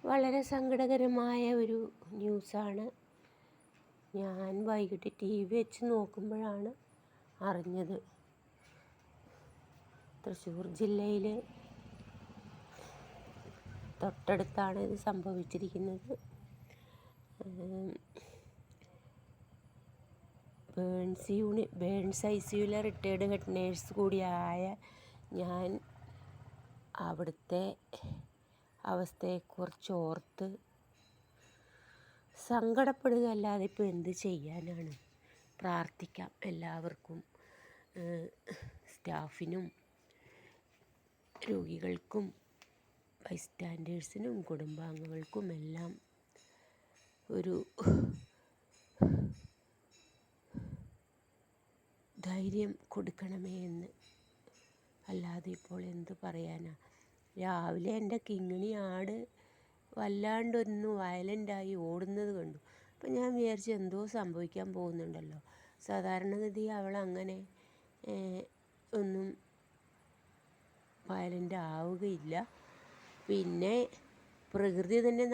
വളരെ സങ്കടകരമായ ഒരു ന്യൂസാണ്. ഞാൻ വൈകിട്ട് ടി വി വെച്ച് നോക്കുമ്പോഴാണ് അറിഞ്ഞത്. തൃശ്ശൂർ ജില്ലയിൽ തൊട്ടടുത്താണ് ഇത് സംഭവിച്ചിരിക്കുന്നത്. ബേൺസ് ICUയിലെ റിട്ടയേർഡ് ഹെഡ് നേഴ്സ് കൂടിയായ ഞാൻ അവിടുത്തെ അവസ്ഥയെക്കുറിച്ച് ഓർത്ത് സങ്കടപ്പെടുക അല്ലാതെ ഇപ്പോൾ എന്ത് ചെയ്യാനാണ്. പ്രാർത്ഥിക്കാം എല്ലാവർക്കും, സ്റ്റാഫിനും രോഗികൾക്കും ബൈസ്റ്റാൻഡേഴ്സിനും കുടുംബാംഗങ്ങൾക്കും എല്ലാം ഒരു ധൈര്യം കൊടുക്കണമേ എന്ന്. അല്ലാതെ ഇപ്പോൾ എന്ത് പറയാനാ. രാവിലെ എൻ്റെ കിങ്ങിണി ആട് വല്ലാണ്ടൊന്ന് വയലൻ്റായി ഓടുന്നത് കണ്ടു. അപ്പം ഞാൻ വിചാരിച്ചു എന്തോ സംഭവിക്കാൻ പോകുന്നുണ്ടല്ലോ. സാധാരണഗതി അവളങ്ങനെ ഒന്നും വയലൻ്റ് ആവുകയില്ല. പിന്നെ പ്രകൃതി തന്നെ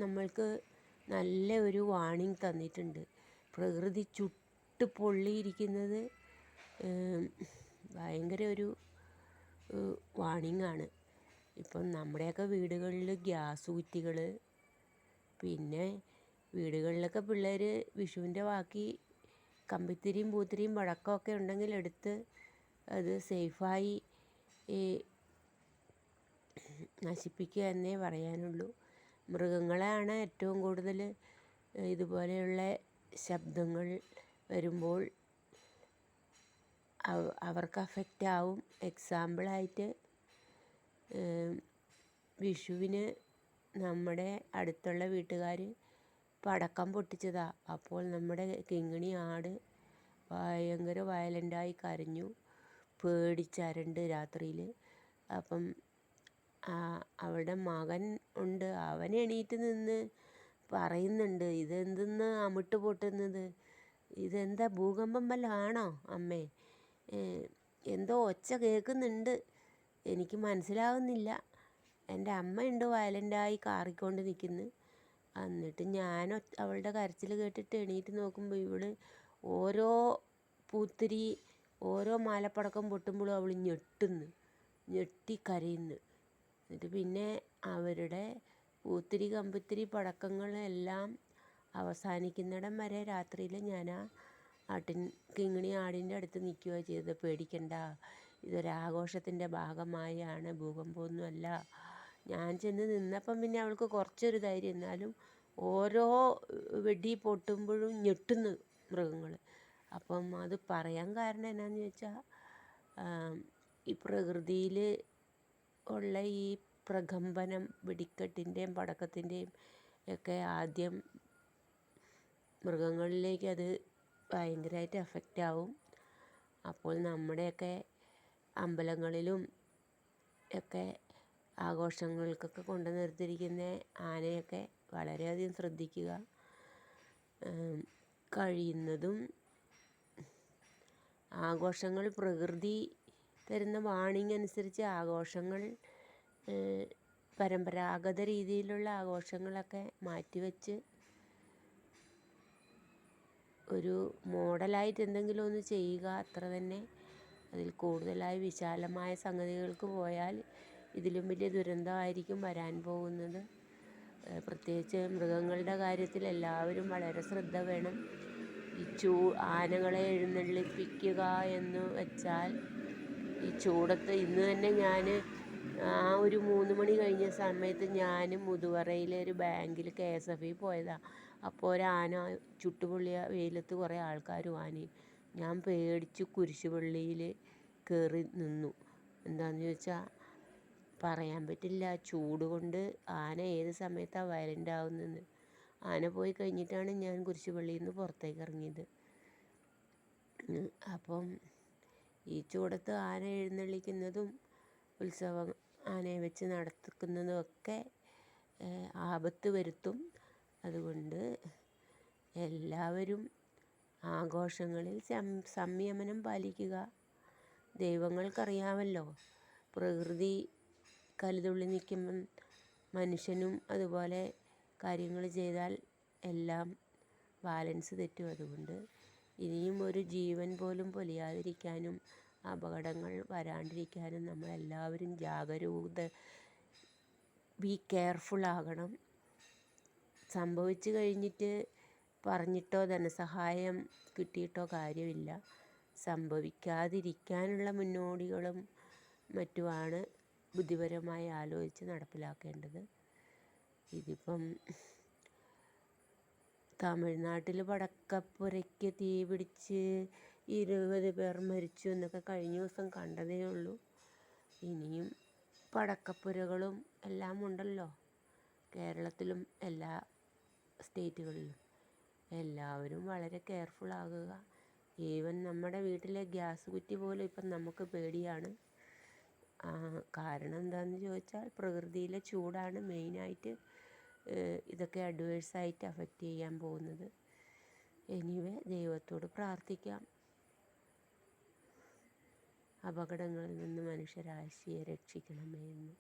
നമ്മൾക്ക് നല്ല ഒരു വാണിംഗ് തന്നിട്ടുണ്ട്. പ്രകൃതി ചുട്ട് പൊള്ളിയിരിക്കുന്നത് ഭയങ്കര ഒരു വാണിംഗാണ്. ഇപ്പം നമ്മുടെയൊക്കെ വീടുകളിൽ ഗ്യാസ് കുറ്റികൾ, പിന്നെ വീടുകളിലൊക്കെ പിള്ളേർ വിഷുവിൻ്റെ ബാക്കി കമ്പിത്തിരിയും പൂത്തിരിയും പഴക്കമൊക്കെ ഉണ്ടെങ്കിൽ എടുത്ത് അത് സേഫായി നശിപ്പിക്കുക എന്നേ പറയാനുള്ളൂ. മൃഗങ്ങളെയാണ് ഏറ്റവും കൂടുതൽ ഇതുപോലെയുള്ള ശബ്ദങ്ങൾ വരുമ്പോൾ അവർക്ക് അഫക്റ്റ് ആവും. എക്സാമ്പിളായിട്ട് വിഷുവിന് നമ്മുടെ അടുത്തുള്ള വീട്ടുകാർ പടക്കം പൊട്ടിച്ചതാണ്. അപ്പോൾ നമ്മുടെ കിങ്ങിണി ആട് ഭയങ്കര വയലൻ്റായി കരഞ്ഞു, പേടിച്ചരണ്ട് രാത്രിയിൽ. അപ്പം അവളുടെ മകൻ ഉണ്ട്, അവൻ എണീറ്റ് നിന്ന് പറയുന്നുണ്ട്, ഇതെന്തെന്ന് അമിട്ട് പൊട്ടുന്നത്, ഇതെന്താ ഭൂകമ്പം വല്ലതും ആണോ അമ്മേ, എന്തോ ഒച്ച കേൾക്കുന്നുണ്ട്, എനിക്ക് മനസ്സിലാവുന്നില്ല. എൻ്റെ അമ്മയുണ്ട് വയലൻ്റായി കാറിക്കൊണ്ട് നിൽക്കുന്നു. എന്നിട്ട് ഞാൻ അവളുടെ കരച്ചിൽ കേട്ടിട്ട് എണീറ്റ് നോക്കുമ്പോൾ ഇവൾ ഓരോ പൂത്തിരി, ഓരോ മാലപ്പടക്കം പൊട്ടുമ്പോഴും അവൾ ഞെട്ടി കരയുന്നു. എന്നിട്ട് പിന്നെ അവരുടെ പൂത്തിരി കമ്പിത്തിരി പടക്കങ്ങളെല്ലാം അവസാനിക്കുന്നിടം വരെ രാത്രിയിൽ ഞാൻ കിങ്ങിണി ആടിൻ്റെ അടുത്ത് നിൽക്കുകയാണ് ചെയ്തത്. പേടിക്കണ്ട, ഇതൊരാഘോഷത്തിൻ്റെ ഭാഗമായാണ്, ഭൂകമ്പമൊന്നുമല്ല. ഞാൻ ചെന്ന് നിന്നപ്പം പിന്നെ അവൾക്ക് കുറച്ചൊരു ധൈര്യം. എന്നാലും ഓരോ വെടി പൊട്ടുമ്പോഴും ഞെട്ടുന്നു മൃഗങ്ങൾ. അപ്പം അത് പറയാൻ കാരണം എന്നാന്ന് ചോദിച്ചാൽ, ഈ പ്രകൃതിയിൽ ഉള്ള ഈ പ്രകമ്പനം, വെടിക്കെട്ടിൻ്റെയും പടക്കത്തിൻ്റെയും ഒക്കെ ആദ്യം മൃഗങ്ങളിലേക്ക് അത് ഭയങ്കരമായിട്ട് എഫക്റ്റ് ആവും. അപ്പോൾ നമ്മുടെയൊക്കെ അമ്പലങ്ങളിലും ഒക്കെ ആഘോഷങ്ങൾക്കൊക്കെ കൊണ്ട് നിർത്തിയിരിക്കുന്ന ആനയൊക്കെ വളരെയധികം ശ്രദ്ധിക്കുക. കഴിയുന്നതും ആഘോഷങ്ങൾ പ്രകൃതി തരുന്ന വാണിംഗ് അനുസരിച്ച് ആഘോഷങ്ങൾ, പരമ്പരാഗത രീതിയിലുള്ള ആഘോഷങ്ങളൊക്കെ മാറ്റിവെച്ച് ഒരു മോഡലായിട്ട് എന്തെങ്കിലും ഒന്ന് ചെയ്യുക, അത്ര തന്നെ. അതിൽ കൂടുതലായി വിശാലമായ സംഗതികൾക്ക് പോയാൽ ഇതിലും വലിയ ദുരന്തമായിരിക്കും വരാൻ പോകുന്നത്. പ്രത്യേകിച്ച് മൃഗങ്ങളുടെ കാര്യത്തിൽ എല്ലാവരും വളരെ ശ്രദ്ധ വേണം. ഈ ആനകളെ എഴുന്നള്ളിപ്പിക്കുക എന്ന് വെച്ചാൽ ഈ ചൂടത്ത്, ഇന്ന് തന്നെ ഞാൻ ഒരു 3 മണി കഴിഞ്ഞ സമയത്ത് ഞാൻ മുതുവറയിലെ ഒരു ബാങ്കിൽ KSF പോയതാണ്. അപ്പോൾ ഒരാന ചുട്ടുപൊള്ളിയ വെയിലത്ത് കുറേ ആൾക്കാരും ആനയും. ഞാൻ പേടിച്ച് കുരിശുപള്ളിയിൽ കയറി നിന്നു. എന്താണെന്ന് ചോദിച്ചാൽ പറയാൻ പറ്റില്ല, ചൂട് കൊണ്ട് ആന ഏത് സമയത്താണ് വയലൻ്റ് ആവുന്നതെന്ന്. ആന പോയി കഴിഞ്ഞിട്ടാണ് ഞാൻ കുരിശുപള്ളിയിൽ നിന്ന് പുറത്തേക്ക് ഇറങ്ങിയത്. അപ്പം ഈ ചൂടത്ത് ആന എഴുന്നള്ളിക്കുന്നതും ഉത്സവം ആനയെ വെച്ച് നടത്തുന്നതും ഒക്കെ ആപത്ത് വരുത്തും. അതുകൊണ്ട് എല്ലാവരും ആഘോഷങ്ങളിൽ സംയമനം പാലിക്കുക. ദൈവങ്ങൾക്കറിയാമല്ലോ, പ്രകൃതി കലിതുള്ളി നിൽക്കുമ്പം മനുഷ്യനും അതുപോലെ കാര്യങ്ങൾ ചെയ്താൽ എല്ലാം ബാലൻസ് തെറ്റും. അതുകൊണ്ട് ഇനിയും ഒരു ജീവൻ പോലും പൊലിയാതിരിക്കാനും അപകടങ്ങൾ വരാണ്ടിരിക്കാനും നമ്മളെല്ലാവരും ബി കെയർഫുള്ളാകണം. സംഭവിച്ചു കഴിഞ്ഞിട്ട് പറഞ്ഞിട്ടോ ധനസഹായം കിട്ടിയിട്ടോ കാര്യമില്ല. സംഭവിക്കാതിരിക്കാനുള്ള മുന്നോടികളും മറ്റുമാണ് ബുദ്ധിപരമായി ആലോചിച്ച് നടപ്പിലാക്കേണ്ടത്. ഇതിപ്പം തമിഴ്നാട്ടിൽ പടക്കപ്പുരയ്ക്ക് തീ പിടിച്ച് 20 പേർ മരിച്ചു എന്നൊക്കെ കഴിഞ്ഞ ദിവസം കണ്ടതേ ഉള്ളൂ. ഇനിയും പടക്കപ്പുരകളും എല്ലാം ഉണ്ടല്ലോ കേരളത്തിലും എല്ലാ സ്റ്റേറ്റുകളിലും. എല്ലാവരും വളരെ കെയർഫുള്ളാകുക. ഈവൻ നമ്മുടെ വീട്ടിലെ ഗ്യാസ് കുറ്റി പോലും ഇപ്പം നമുക്ക് പേടിയാണ്. കാരണം എന്താണെന്ന് ചോദിച്ചാൽ പ്രകൃതിയിലെ ചൂടാണ് മെയിനായിട്ട് ഇതൊക്കെ അഡ്വേഴ്സായിട്ട് അഫക്റ്റ് ചെയ്യാൻ പോകുന്നത്. എനിവേ, ദൈവത്തോട് പ്രാർത്ഥിക്കാം അപകടങ്ങളിൽ നിന്ന് മനുഷ്യരാശിയെ രക്ഷിക്കണമേ എന്ന്.